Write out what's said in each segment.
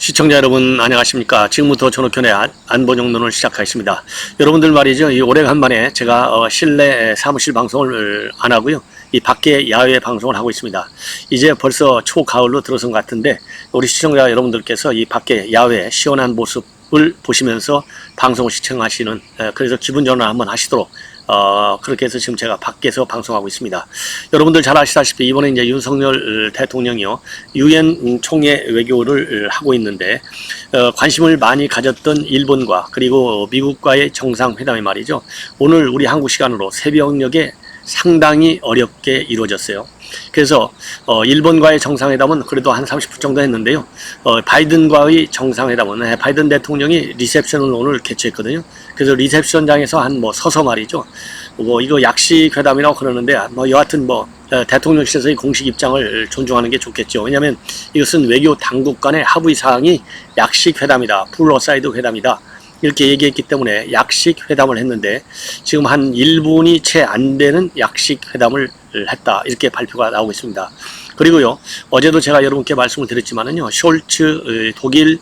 시청자 여러분 안녕하십니까. 지금부터 전옥현의 안본영론을 시작하겠습니다. 여러분들 말이죠, 이 오래간만에 제가 실내 사무실 방송을 안 하고요, 이 밖에 야외 방송을 하고 있습니다. 이제 벌써 초가을로 들어선 것 같은데 우리 시청자 여러분들께서 이 밖에 야외 시원한 모습을 보시면서 방송을 시청하시는, 그래서 기분 전환 한번 하시도록 그렇게 해서 지금 제가 밖에서 방송하고 있습니다. 여러분들 잘 아시다시피 이번에 이제 윤석열 대통령이요, 유엔 총회 외교를 하고 있는데, 관심을 많이 가졌던 일본과 그리고 미국과의 정상회담이 말이죠, 오늘 우리 한국 시간으로 새벽녘에 상당히 어렵게 이루어졌어요. 그래서 일본과의 정상회담은 그래도 한 30분 정도 했는데요, 바이든과의 정상회담은 바이든 대통령이 리셉션을 오늘 개최했거든요. 그래서 리셉션장에서 한 서서 말이죠, 이거 약식 회담이라고 그러는데, 여하튼 대통령실에서의 공식 입장을 존중하는 게 좋겠죠. 왜냐하면 이것은 외교 당국 간의 합의 사항이 약식 회담이다, 풀어사이드 회담이다, 이렇게 얘기했기 때문에 약식 회담을 했는데, 지금 한 1분이 채 안 되는 약식 회담을 했다, 이렇게 발표가 나오고 있습니다. 그리고요, 어제도 제가 여러분께 말씀을 드렸지만은요, 숄츠 독일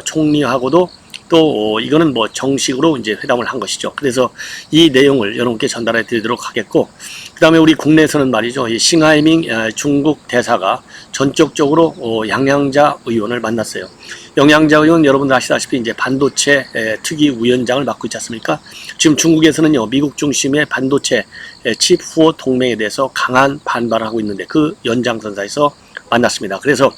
총리하고도 또 이거는 정식으로 이제 회담을 한 것이죠. 그래서 이 내용을 여러분께 전달해 드리도록 하겠고, 그 다음에 우리 국내에서는 말이죠, 이 싱하이밍 중국 대사가 전격적으로 양양자 의원을 만났어요. 양양자 의원 여러분들 아시다시피 이제 반도체 특위위원장을 맡고 있지 않습니까? 지금 중국에서는요, 미국 중심의 반도체 칩 후보 동맹에 대해서 강한 반발을 하고 있는데, 그 연장선상에서 만났습니다. 그래서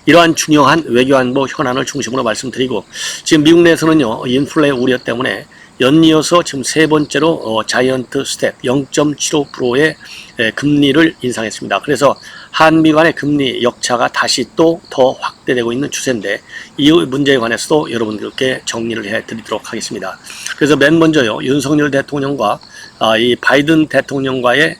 이러한 중요한 외교안보 현안을 중심으로 말씀드리고, 지금 미국 내에서는요, 인플레 우려 때문에 연이어서 지금 세 번째로 자이언트 스텝 0.75%의 금리를 인상했습니다. 그래서 한미 간의 금리 역차가 다시 또 더 확대되고 있는 추세인데, 이 문제에 관해서도 여러분들께 정리를 해드리도록 하겠습니다. 그래서 맨 먼저요, 윤석열 대통령과 이 바이든 대통령과의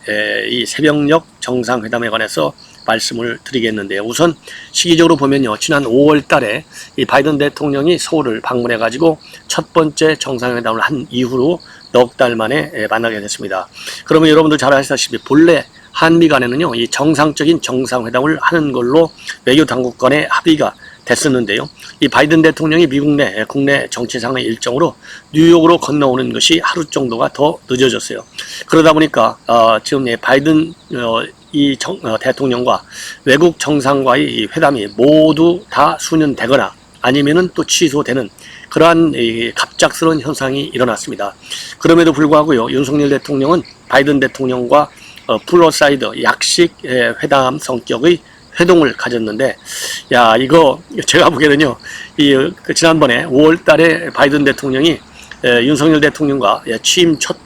이 새벽녘 정상회담에 관해서 말씀을 드리겠는데요. 우선 시기적으로 보면요, 지난 5월 달에 이 바이든 대통령이 서울을 방문해 가지고 첫 번째 정상회담을 한 이후로 넉 달 만에 만나게 됐습니다. 그러면 여러분들 잘 아시다시피 본래 한미 간에는요, 이 정상적인 정상회담을 하는 걸로 외교 당국 간의 합의가 됐었는데요, 이 바이든 대통령이 미국 내 국내 정치상의 일정으로 뉴욕으로 건너오는 것이 하루 정도가 더 늦어졌어요. 그러다 보니까 지금 바이든 대통령과 외국 정상과의 이 회담이 모두 다 수년되거나 아니면은 또 취소되는 그러한 갑작스러운 현상이 일어났습니다. 그럼에도 불구하고요, 윤석열 대통령은 바이든 대통령과 플러사이드 약식 회담 성격의 회동을 가졌는데, 이거 제가 보기에는요, 지난번에 5월 달에 바이든 대통령이 윤석열 대통령과 취임 첫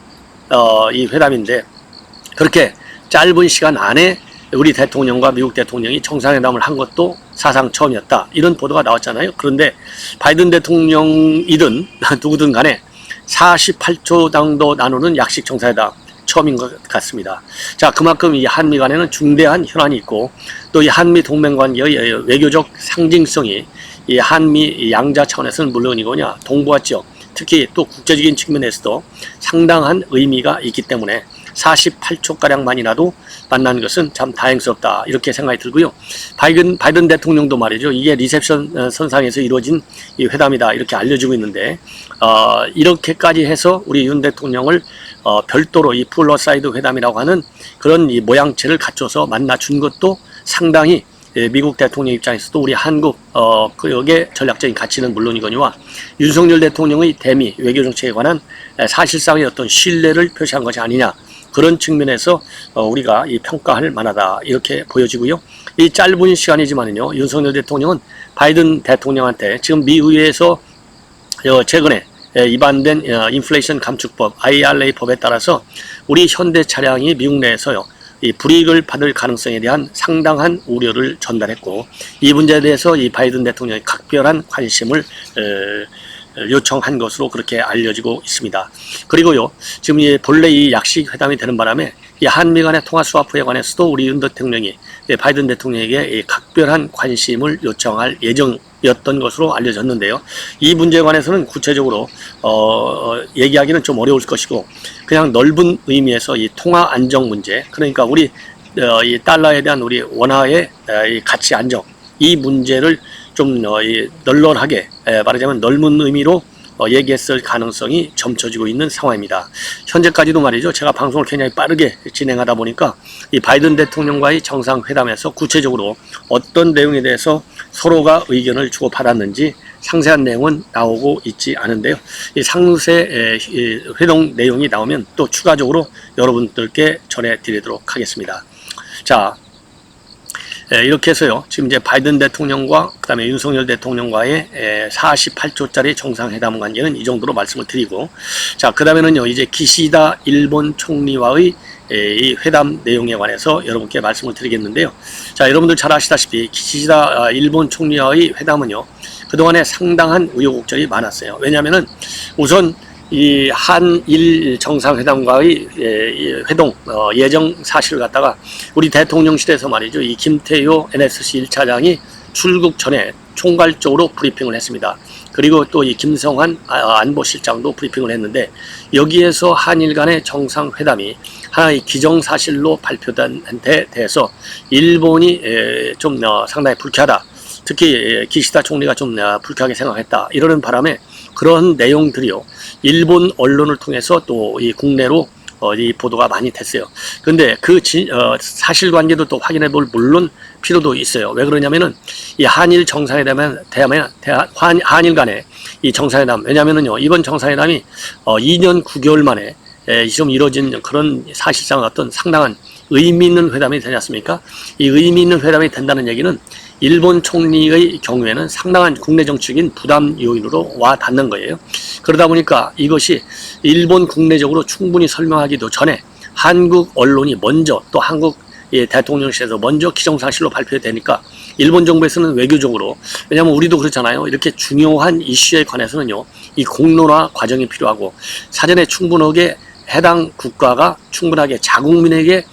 이 회담인데, 그렇게 짧은 시간 안에 우리 대통령과 미국 대통령이 정상회담을 한 것도 사상 처음이었다, 이런 보도가 나왔잖아요. 그런데 바이든 대통령이든 누구든 간에 48초 정도 나누는 약식 정상회담 처음인 것 같습니다. 자, 그만큼 이 한미 간에는 중대한 현안이 있고, 또 이 한미 동맹 관계의 외교적 상징성이 이 한미 양자 차원에서는 물론이거냐, 동북아 지역, 특히 또 국제적인 측면에서도 상당한 의미가 있기 때문에 48초가량만이라도 만나는 것은 참 다행스럽다, 이렇게 생각이 들고요. 바이든 대통령도 말이죠, 이게 리셉션 선상에서 이루어진 이 회담이다, 이렇게 알려지고 있는데, 이렇게까지 해서 우리 윤 대통령을 별도로 이 플러사이드 회담이라고 하는 그런 이 모양새를 갖춰서 만나준 것도 상당히 미국 대통령 입장에서도 우리 한국 여기에 전략적인 가치는 물론이거니와 윤석열 대통령의 대미 외교정책에 관한 사실상의 어떤 신뢰를 표시한 것이 아니냐, 그런 측면에서 우리가 이 평가할 만하다, 이렇게 보여지고요. 이 짧은 시간이지만요, 윤석열 대통령은 바이든 대통령한테 지금 미의회에서 최근에 입안된 인플레이션 감축법 IRA 법에 따라서 우리 현대 차량이 미국 내에서요, 이 불이익을 받을 가능성에 대한 상당한 우려를 전달했고, 이 문제에 대해서 이 바이든 대통령이 각별한 관심을 요청한 것으로 그렇게 알려지고 있습니다. 그리고요, 지금 본래 이 약식 회담이 되는 바람에 이 한미 간의 통화 스와프에 관해서도 우리 윤 대통령이 바이든 대통령에게 각별한 관심을 요청할 예정이었던 것으로 알려졌는데요. 이 문제에 관해서는 구체적으로 얘기하기는 좀 어려울 것이고, 그냥 넓은 의미에서 이 통화 안정 문제, 그러니까 우리 이 달러에 대한 우리 원화의 이 가치 안정, 이 문제를 좀 널널하게 말하자면 넓은 의미로 얘기했을 가능성이 점쳐지고 있는 상황입니다. 현재까지도 말이죠. 제가 방송을 굉장히 빠르게 진행하다 보니까 이 바이든 대통령과의 정상회담에서 구체적으로 어떤 내용에 대해서 서로가 의견을 주고받았는지 상세한 내용은 나오고 있지 않은데요. 이 상세 회동 내용이 나오면 또 추가적으로 여러분들께 전해드리도록 하겠습니다. 자, 이렇게 해서요. 지금 이제 바이든 대통령과 그다음에 윤석열 대통령과의 48초짜리 정상회담 관계는 이 정도로 말씀을 드리고, 자, 그다음에는요. 이제 기시다 일본 총리와의 이 회담 내용에 관해서 여러분께 말씀을 드리겠는데요. 자, 여러분들 잘 아시다시피 기시다 일본 총리와의 회담은요. 그동안에 상당한 우여곡절이 많았어요. 왜냐하면은 우선 이 한일 정상회담과의 회동 예정 사실을 갖다가 우리 대통령실에서 말이죠. 이 김태효 NSC 1차장이 출국 전에 총괄적으로 브리핑을 했습니다. 그리고 또 이 김성환 안보실장도 브리핑을 했는데, 여기에서 한일 간의 정상회담이 하나의 기정사실로 발표된 데 대해서 일본이 좀 상당히 불쾌하다. 특히 기시다 총리가 좀 불쾌하게 생각했다. 이러는 바람에 그런 내용들이요. 일본 언론을 통해서 또 이 국내로 이 보도가 많이 됐어요. 근데 그 사실관계도 또 확인해 볼 물론 필요도 있어요. 왜 그러냐면은 이 한일 정상회담 한일 간의 이 정상회담, 왜냐면은요 이번 정상회담이 2년 9개월 만에 좀 이루어진 그런 사실상 어떤 상당한 의미 있는 회담이 되지 않습니까? 이 의미 있는 회담이 된다는 얘기는 일본 총리의 경우에는 상당한 국내 정치적인 부담 요인으로 와 닿는 거예요. 그러다 보니까 이것이 일본 국내적으로 충분히 설명하기도 전에 한국 언론이 먼저, 또 한국 대통령실에서 먼저 기정사실로 발표되니까 일본 정부에서는 외교적으로, 왜냐하면 우리도 그렇잖아요. 이렇게 중요한 이슈에 관해서는요 이 공론화 과정이 필요하고 사전에 충분하게 해당 국가가 충분하게 자국민에게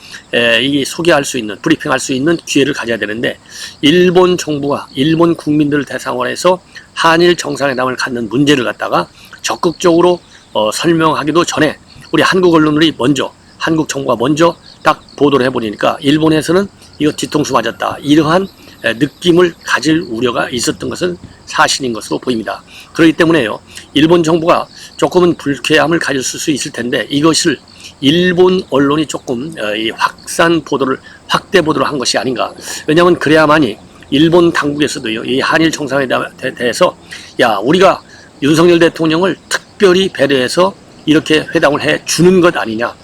이 소개할 수 있는, 브리핑할 수 있는 기회를 가져야 되는데, 일본 정부가 일본 국민들을 대상으로 해서 한일 정상회담을 갖는 문제를 갖다가 적극적으로 설명하기도 전에 우리 한국 언론들이 먼저, 한국 정부가 먼저 딱 보도를 해버리니까 일본에서는 이거 뒤통수 맞았다, 이러한 느낌을 가질 우려가 있었던 것은 사실인 것으로 보입니다. 그렇기 때문에요, 일본 정부가 조금은 불쾌함을 가질 수 있을 텐데 이것을 일본 언론이 조금 이 확대 보도를 한 것이 아닌가. 왜냐하면 그래야만이 일본 당국에서도요, 이 한일 정상회담에 대해서 야, 우리가 윤석열 대통령을 특별히 배려해서 이렇게 회담을 해 주는 것 아니냐.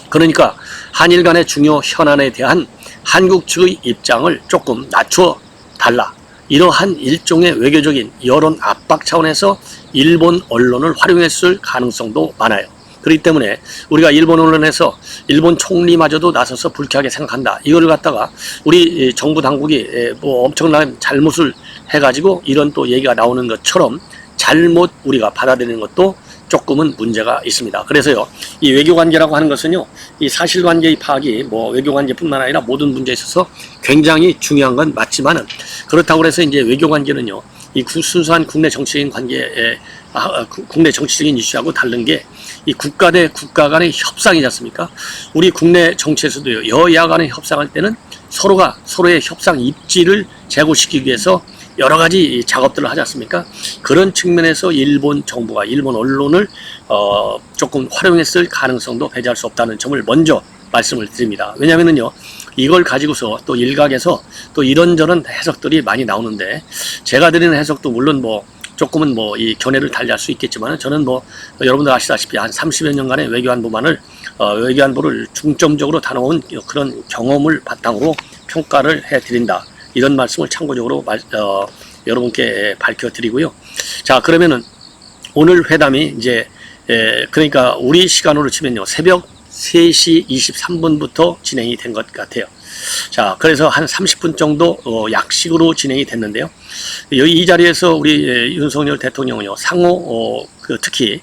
그러니까 한일 간의 중요 현안에 대한 한국 측의 입장을 조금 낮춰 달라. 이러한 일종의 외교적인 여론 압박 차원에서 일본 언론을 활용했을 가능성도 많아요. 그렇기 때문에 우리가 일본 언론에서 일본 총리마저도 나서서 불쾌하게 생각한다, 이걸 갖다가 우리 정부 당국이 뭐 엄청난 잘못을 해가지고 이런 또 얘기가 나오는 것처럼 잘못 우리가 받아들이는 것도 조금은 문제가 있습니다. 그래서요, 이 외교관계라고 하는 것은요, 이 사실관계의 파악이 뭐 외교관계뿐만 아니라 모든 문제에 있어서 굉장히 중요한 건 맞지만은, 그렇다고 해서 이제 외교관계는요, 이 순수한 국내 정치적인 관계에 국내 정치적인 이슈하고 다른 게 이 국가 대 국가 간의 협상이지 않습니까? 우리 국내 정치에서도요, 여야 간의 협상할 때는 서로가 서로의 협상 입지를 제고시키기 위해서 여러 가지 작업들을 하지 않습니까? 그런 측면에서 일본 정부가 일본 언론을 조금 활용했을 가능성도 배제할 수 없다는 점을 먼저 말씀을 드립니다. 왜냐하면요, 이걸 가지고서 또 일각에서 또 이런저런 해석들이 많이 나오는데, 제가 드리는 해석도 물론 뭐 조금은 뭐 이 견해를 달리할 수 있겠지만, 저는 뭐 여러분들 아시다시피 한 30여 년간의 외교안보를 중점적으로 다뤄온 그런 경험을 바탕으로 평가를 해드린다, 이런 말씀을 참고적으로 여러분께 밝혀드리고요. 자, 그러면은 오늘 회담이 이제 그러니까 우리 시간으로 치면요, 새벽 3시 23분부터 진행이 된 것 같아요. 자, 그래서 한 30분 정도 약식으로 진행이 됐는데요. 이 자리에서 우리 윤석열 대통령은요, 상호 특히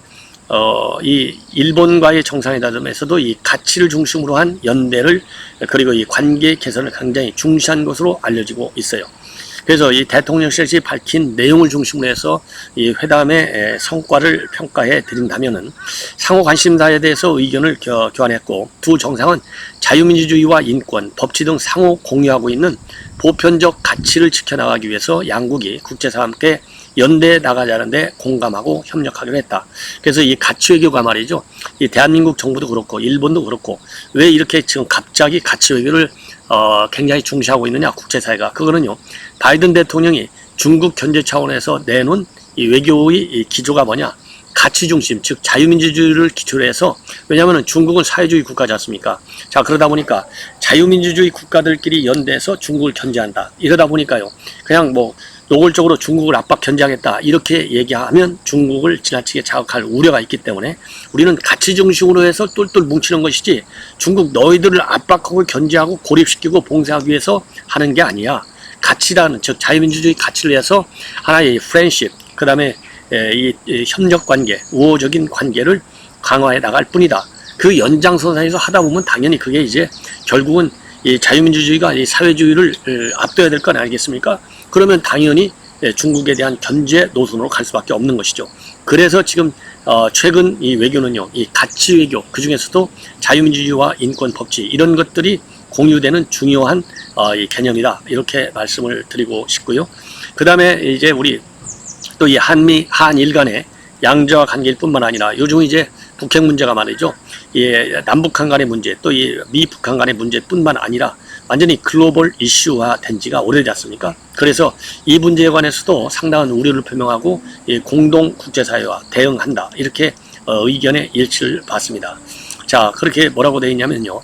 이 일본과의 정상회담에서도 이 가치를 중심으로 한 연대를, 그리고 이 관계 개선을 굉장히 중시한 것으로 알려지고 있어요. 그래서 이 대통령실이 밝힌 내용을 중심으로 해서 이 회담의 성과를 평가해 드린다면은, 상호 관심사에 대해서 의견을 교환했고, 두 정상은 자유민주주의와 인권, 법치 등 상호 공유하고 있는 보편적 가치를 지켜나가기 위해서 양국이 국제사와 함께 연대해 나가자는데 공감하고 협력하기로 했다. 그래서 이 가치 외교가 말이죠. 이 대한민국 정부도 그렇고 일본도 그렇고 왜 이렇게 지금 갑자기 가치 외교를 굉장히 중시하고 있느냐 국제사회가. 그거는요. 바이든 대통령이 중국 견제 차원에서 내놓은 이 외교의 이 기조가 뭐냐. 가치 중심, 즉 자유민주주의를 기초로 해서, 왜냐하면 중국은 사회주의 국가지 않습니까? 자, 그러다 보니까 자유민주주의 국가들끼리 연대해서 중국을 견제한다. 이러다 보니까요. 그냥 뭐 노골적으로 중국을 압박 견제하겠다 이렇게 얘기하면 중국을 지나치게 자극할 우려가 있기 때문에 우리는 가치 중심으로 해서 똘똘 뭉치는 것이지 중국 너희들을 압박하고 견제하고 고립시키고 봉쇄하기 위해서 하는 게 아니야. 가치라는, 즉 자유민주주의 가치를 위해서 하나의 프렌십, 그 다음에 이 협력 관계, 우호적인 관계를 강화해 나갈 뿐이다. 그 연장선상에서 하다 보면 당연히 그게 이제 결국은 이 자유민주주의가 이 사회주의를 앞둬야 될 건 아니겠습니까? 그러면 당연히 중국에 대한 견제 노선으로 갈 수밖에 없는 것이죠. 그래서 지금 최근 이 외교는요, 이 가치 외교, 그 중에서도 자유민주주의와 인권 법치 이런 것들이 공유되는 중요한 이 개념이다. 이렇게 말씀을 드리고 싶고요. 그 다음에 이제 우리 또 이 한일 간의 양자와 관계일 뿐만 아니라 요즘 이제 북핵 문제가 말이죠. 남북한 간의 문제, 또 이 미북한 간의 문제뿐만 아니라 완전히 글로벌 이슈화 된 지가 오래되지 않습니까? 그래서 이 문제에 관해서도 상당한 우려를 표명하고 공동 국제사회와 대응한다. 이렇게 의견의 일치를 봤습니다. 자, 그렇게 뭐라고 되어 있냐면요.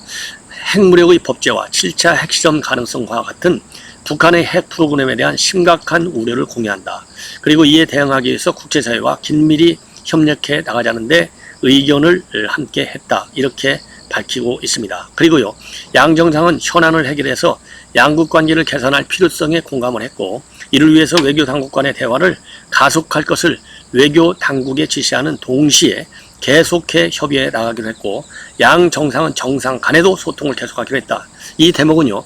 핵무력의 법제화, 7차 핵실험 가능성과 같은 북한의 핵 프로그램에 대한 심각한 우려를 공유한다. 그리고 이에 대응하기 위해서 국제사회와 긴밀히 협력해 나가자는데 의견을 함께 했다. 이렇게 밝히고 있습니다. 그리고요, 양 정상은 현안을 해결해서 양국 관계를 개선할 필요성에 공감을 했고, 이를 위해서 외교 당국 간의 대화를 가속할 것을 외교 당국에 지시하는 동시에 계속해 협의해 나가기로 했고, 양 정상은 정상 간에도 소통을 계속하기로 했다. 이 대목은요,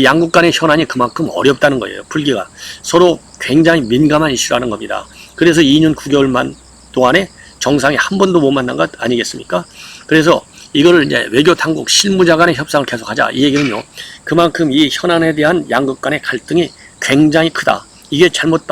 양국 간의 현안이 그만큼 어렵다는 거예요. 풀기가 서로 굉장히 민감한 이슈라는 겁니다. 그래서 2년 9개월만 동안에 정상이 한 번도 못 만난 것 아니겠습니까? 그래서 이거를 이제 외교 당국 실무자 간의 협상을 계속하자. 이 얘기는요, 그만큼 이 현안에 대한 양국 간의 갈등이 굉장히 크다. 이게 잘못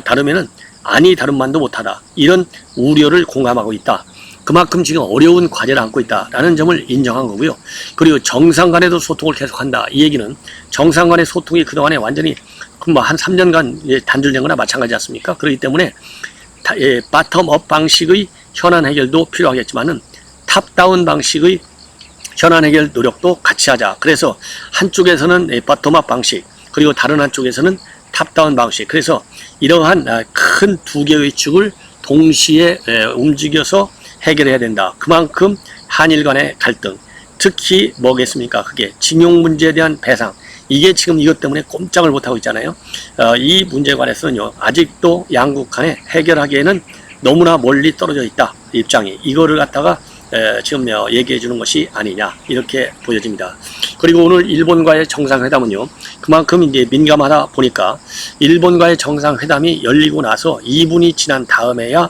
다루면은 아니 다름만도 못하다. 이런 우려를 공감하고 있다. 그만큼 지금 어려운 과제를 안고 있다라는 점을 인정한 거고요. 그리고 정상 간에도 소통을 계속한다. 이 얘기는 정상 간의 소통이 그동안에 완전히 한 3년간 단절된 거나 마찬가지 않습니까? 그렇기 때문에 바텀업 방식의 현안 해결도 필요하겠지만은 탑다운 방식의 현안 해결 노력도 같이 하자. 그래서 한쪽에서는 바텀업 방식, 그리고 다른 한쪽에서는 탑다운 방식. 그래서 이러한 큰 두 개의 축을 동시에 움직여서 해결해야 된다. 그만큼 한일 간의 갈등, 특히 뭐겠습니까? 그게 징용 문제에 대한 배상. 이게 지금 이것 때문에 꼼짝을 못하고 있잖아요. 이 문제에 관해서는요, 아직도 양국 간에 해결하기에는 너무나 멀리 떨어져 있다. 입장이. 이거를 갖다가 지금 얘기해 주는 것이 아니냐. 이렇게 보여집니다. 그리고 오늘 일본과의 정상회담은요, 그만큼 이제 민감하다 보니까 일본과의 정상회담이 열리고 나서 2분이 지난 다음에야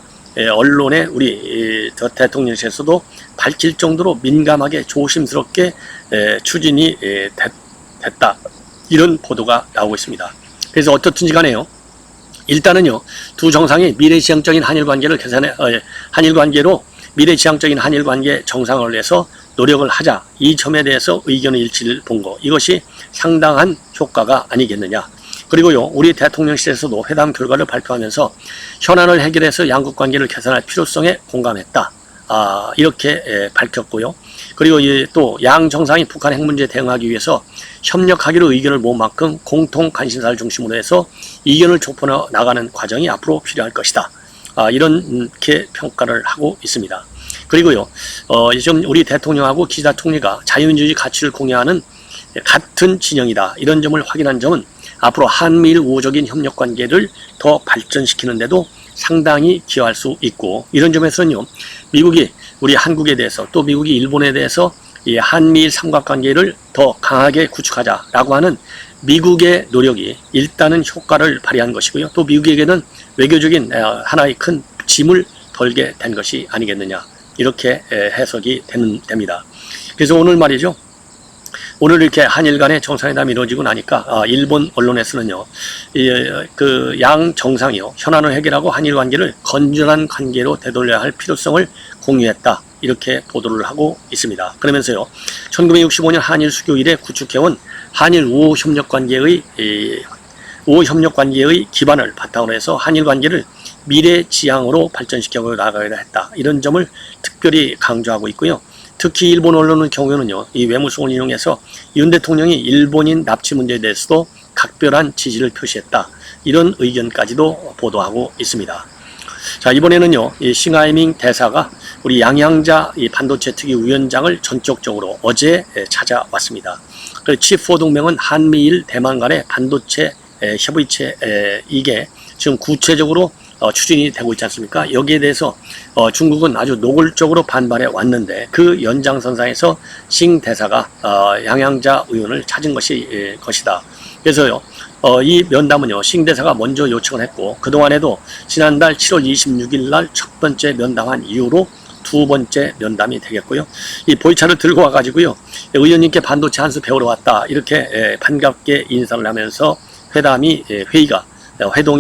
언론에 우리 대통령실에서도 밝힐 정도로 민감하게 조심스럽게 추진이 됐다. 이런 보도가 나오고 있습니다. 그래서 어떻든지 간에요, 일단은요, 두 정상이 미래지향적인 한일관계를 한일관계로 미래지향적인 한일관계 정상을 위해서 노력을 하자. 이 점에 대해서 의견의 일치를 본 거, 이것이 상당한 효과가 아니겠느냐. 그리고요, 우리 대통령실에서도 회담 결과를 발표하면서 현안을 해결해서 양국 관계를 개선할 필요성에 공감했다. 이렇게 밝혔고요. 그리고 또 양 정상이 북한 핵 문제에 대응하기 위해서 협력하기로 의견을 모은 만큼 공통 관심사를 중심으로 해서 이견을 좁혀 나가는 과정이 앞으로 필요할 것이다. 이렇게 평가를 하고 있습니다. 그리고요, 지금 우리 대통령하고 기시다 총리가 자유민주주의 가치를 공유하는 같은 진영이다. 이런 점을 확인한 점은 앞으로 한미일 우호적인 협력 관계를 더 발전시키는 데도 상당히 기여할 수 있고, 이런 점에서는요, 미국이 우리 한국에 대해서, 또 미국이 일본에 대해서 이 한미일 삼각관계를 더 강하게 구축하자라고 하는 미국의 노력이 일단은 효과를 발휘한 것이고요. 또 미국에게는 외교적인 하나의 큰 짐을 덜게 된 것이 아니겠느냐. 이렇게 해석이 됩니다. 그래서 오늘 말이죠, 오늘 이렇게 한일 간의 정상회담이 이루어지고 나니까 일본 언론에서는요, 그 양 정상이요 현안을 해결하고 한일 관계를 건전한 관계로 되돌려야 할 필요성을 공유했다, 이렇게 보도를 하고 있습니다. 그러면서요, 1965년 한일 수교 이래 구축해온 한일 우호 협력 관계의 기반을 바탕으로 해서 한일 관계를 미래 지향으로 발전시켜 나가야 했다, 이런 점을 특별히 강조하고 있고요. 특히 일본 언론의 경우에는요, 이 외무성을 인용해서 윤 대통령이 일본인 납치 문제에 대해서도 각별한 지지를 표시했다, 이런 의견까지도 보도하고 있습니다. 자, 이번에는요, 이 싱하이밍 대사가 우리 양양자 이 반도체 특위 위원장을 전격적으로 어제 찾아왔습니다. 그 치포 동맹은 한미일 대만 간의 반도체 협의체, 이게 지금 구체적으로 추진이 되고 있지 않습니까? 여기에 대해서 중국은 아주 노골적으로 반발해 왔는데, 그 연장선상에서 싱 대사가 양양자 의원을 찾은 것이다. 그래서요, 이 면담은요, 싱 대사가 먼저 요청을 했고, 그동안에도 지난달 7월 26일 날 첫 번째 면담한 이후로 두 번째 면담이 되겠고요. 이 보이차를 들고 와가지고요, 의원님께 반도체 한 수 배우러 왔다, 이렇게 반갑게 인사를 하면서 회동이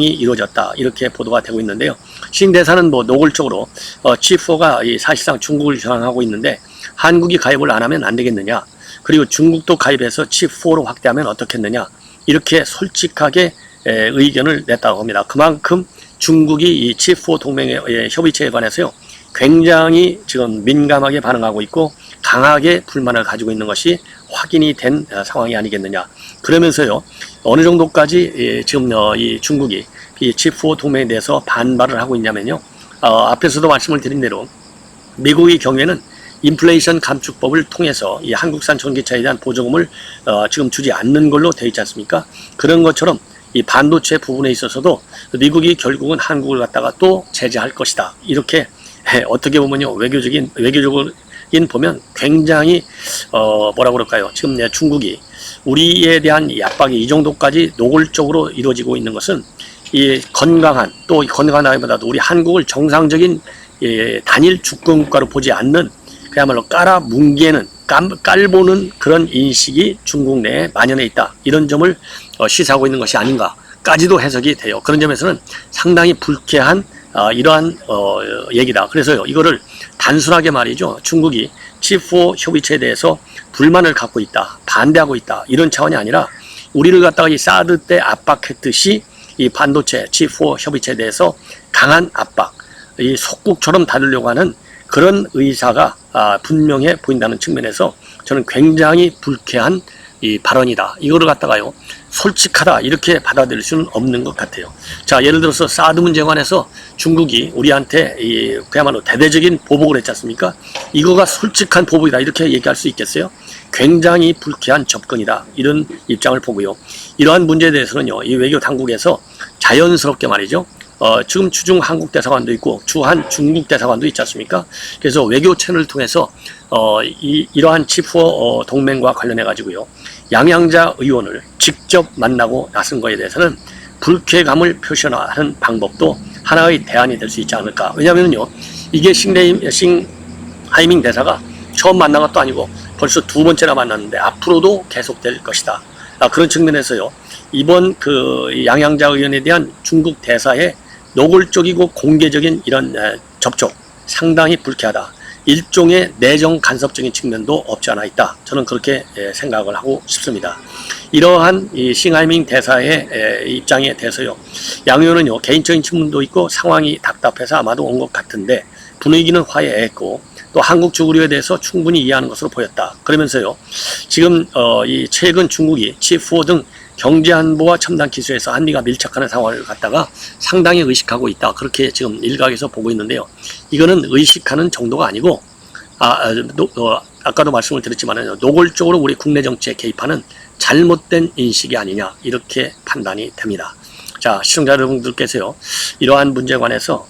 이루어졌다, 이렇게 보도가 되고 있는데요. 싱 대사는 뭐 노골적으로 치포가 사실상 중국을 겨냥하고 있는데 한국이 가입을 안 하면 안 되겠느냐, 그리고 중국도 가입해서 치포로 확대하면 어떻겠느냐, 이렇게 솔직하게 의견을 냈다고 합니다. 그만큼 중국이 이 치포 동맹의 협의체에 관해서요, 굉장히 지금 민감하게 반응하고 있고 강하게 불만을 가지고 있는 것이 확인이 된 상황이 아니겠느냐. 그러면서요, 어느 정도까지 지금 이 중국이 이 치포 동맹에 대해서 반발을 하고 있냐면요, 앞에서도 말씀을 드린 대로 미국의 경우에는 인플레이션 감축법을 통해서 이 한국산 전기차에 대한 보조금을 지금 주지 않는 걸로 되어 있지 않습니까? 그런 것처럼 이 반도체 부분에 있어서도 미국이 결국은 한국을 갖다가 또 제재할 것이다, 이렇게 어떻게 보면요, 외교적으로 보면 굉장히 뭐라 그럴까요? 지금 중국이 우리에 대한 이 압박이 이 정도까지 노골적으로 이루어지고 있는 것은 이 건강한, 또 건강하기보다도 우리 한국을 정상적인 단일 주권 국가로 보지 않는, 그야말로 깔아뭉개는, 깔보는 그런 인식이 중국 내에 만연해 있다, 이런 점을 시사하고 있는 것이 아닌가까지도 해석이 돼요. 그런 점에서는 상당히 불쾌한 이러한 얘기다. 그래서요, 이거를 단순하게 말이죠, 중국이 치포 협의체에 대해서 불만을 갖고 있다, 반대하고 있다, 이런 차원이 아니라 우리를 갖다가 이 사드 때 압박했듯이 이 반도체 치포 협의체에 대해서 강한 압박, 이 속국처럼 다루려고 하는 그런 의사가 분명해 보인다는 측면에서 저는 굉장히 불쾌한 이 발언이다, 이거를 갖다가요 솔직하다, 이렇게 받아들일 수는 없는 것 같아요. 자, 예를 들어서 사드 문제에 관해서 중국이 우리한테 그야말로 대대적인 보복을 했지 않습니까? 이거가 솔직한 보복이다, 이렇게 얘기할 수 있겠어요? 굉장히 불쾌한 접근이다, 이런 입장을 보고요. 이러한 문제에 대해서는요, 이 외교 당국에서 자연스럽게 말이죠, 지금 주중 한국 대사관도 있고 주한 중국 대사관도 있지 않습니까? 그래서 외교 채널을 통해서 이러한 치포 동맹과 관련해 가지고요, 양양자 의원을 직접 만나고 나선 것에 대해서는 불쾌감을 표시하는 방법도 하나의 대안이 될 수 있지 않을까. 왜냐하면요, 이게 싱하이밍 대사가 처음 만난 것도 아니고 벌써 두 번째나 만났는데 앞으로도 계속될 것이다. 그런 측면에서요, 이번 그 양양자 의원에 대한 중국 대사의 노골적이고 공개적인 이런 접촉, 상당히 불쾌하다. 일종의 내정 간섭적인 측면도 없지 않아 있다. 저는 그렇게 생각을 하고 싶습니다. 이러한 이 싱하이밍 대사의 입장에 대해서요, 양 의원은요, 개인적인 측면도 있고 상황이 답답해서 아마도 온 것 같은데 분위기는 화해했고 또 한국 주구리에 대해서 충분히 이해하는 것으로 보였다. 그러면서요, 지금 이 최근 중국이 치포 등 경제안보와 첨단 기술에서 한미가 밀착하는 상황을 갖다가 상당히 의식하고 있다, 그렇게 지금 일각에서 보고 있는데요. 이거는 의식하는 정도가 아니고 아까도 말씀을 드렸지만 노골적으로 우리 국내 정치에 개입하는 잘못된 인식이 아니냐, 이렇게 판단이 됩니다. 자, 시청자 여러분들께서요, 이러한 문제에 관해서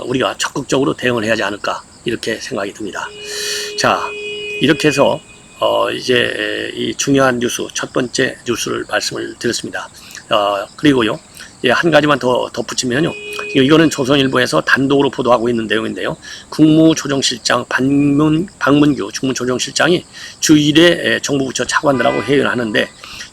우리가 적극적으로 대응을 해야 하지 않을까, 이렇게 생각이 듭니다. 자, 이렇게 해서 이제 이 중요한 뉴스, 첫 번째 뉴스를 말씀을 드렸습니다. 그리고요, 한 가지만 더 덧붙이면요, 이거는 조선일보에서 단독으로 보도하고 있는 내용인데요. 국무조정실장 박문규 국무조정실장이 주일에 정부 부처 차관들하고 회의를 하는데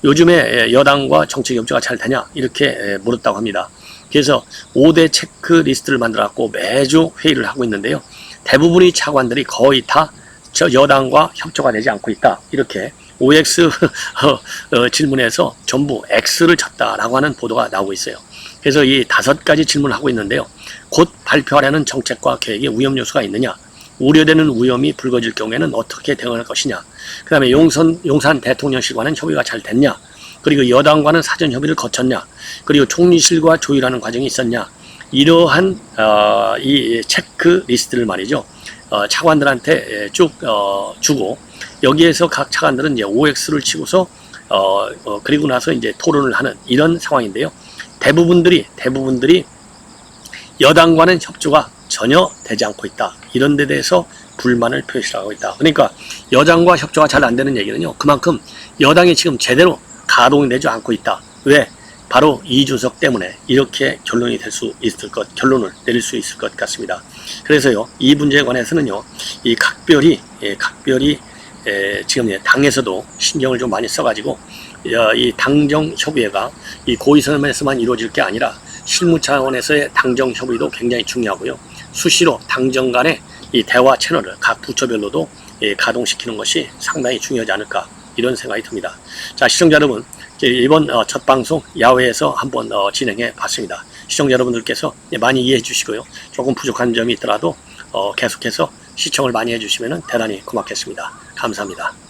요즘에 여당과 정책 협조가 잘 되냐 이렇게 물었다고 합니다. 그래서 5대 체크리스트를 만들어갖고 매주 회의를 하고 있는데요. 대부분의 차관들이 거의 다 여당과 협조가 되지 않고 있다. 이렇게 OX 질문에서 전부 X를 쳤다라고 하는 보도가 나오고 있어요. 그래서 이 5가지 질문을 하고 있는데요. 곧 발표하려는 정책과 계획에 위험 요소가 있느냐? 우려되는 위험이 불거질 경우에는 어떻게 대응할 것이냐? 그 다음에 용산 대통령실과는 협의가 잘 됐냐? 그리고 여당과는 사전 협의를 거쳤냐? 그리고 총리실과 조율하는 과정이 있었냐? 이러한 이 체크리스트를 말이죠. 차관들한테 쭉 주고 여기에서 각 차관들은 이제 OX를 치고서 그리고 나서 이제 토론을 하는 이런 상황인데요. 대부분들이 여당과는 협조가 전혀 되지 않고 있다. 이런 데 대해서 불만을 표시하고 있다. 그러니까 여당과 협조가 잘 안 되는 얘기는요. 그만큼 여당이 지금 제대로 가동이 되지 않고 있다. 왜? 바로 이준석 때문에 이렇게 결론을 내릴 수 있을 것 같습니다. 그래서요, 이 문제에 관해서는요, 이 각별히 지금 당에서도 신경을 좀 많이 써가지고 이 당정 협의회가 이 고위선에서만 이루어질 게 아니라 실무 차원에서의 당정 협의도 굉장히 중요하고요. 수시로 당정 간의 이 대화 채널을 각 부처별로도 가동시키는 것이 상당히 중요하지 않을까 이런 생각이 듭니다. 자, 시청자 여러분, 이번 첫 방송 야외에서 한번 진행해 봤습니다. 시청자 여러분들께서 많이 이해해 주시고요. 조금 부족한 점이 있더라도 계속해서 시청을 많이 해주시면 대단히 고맙겠습니다. 감사합니다.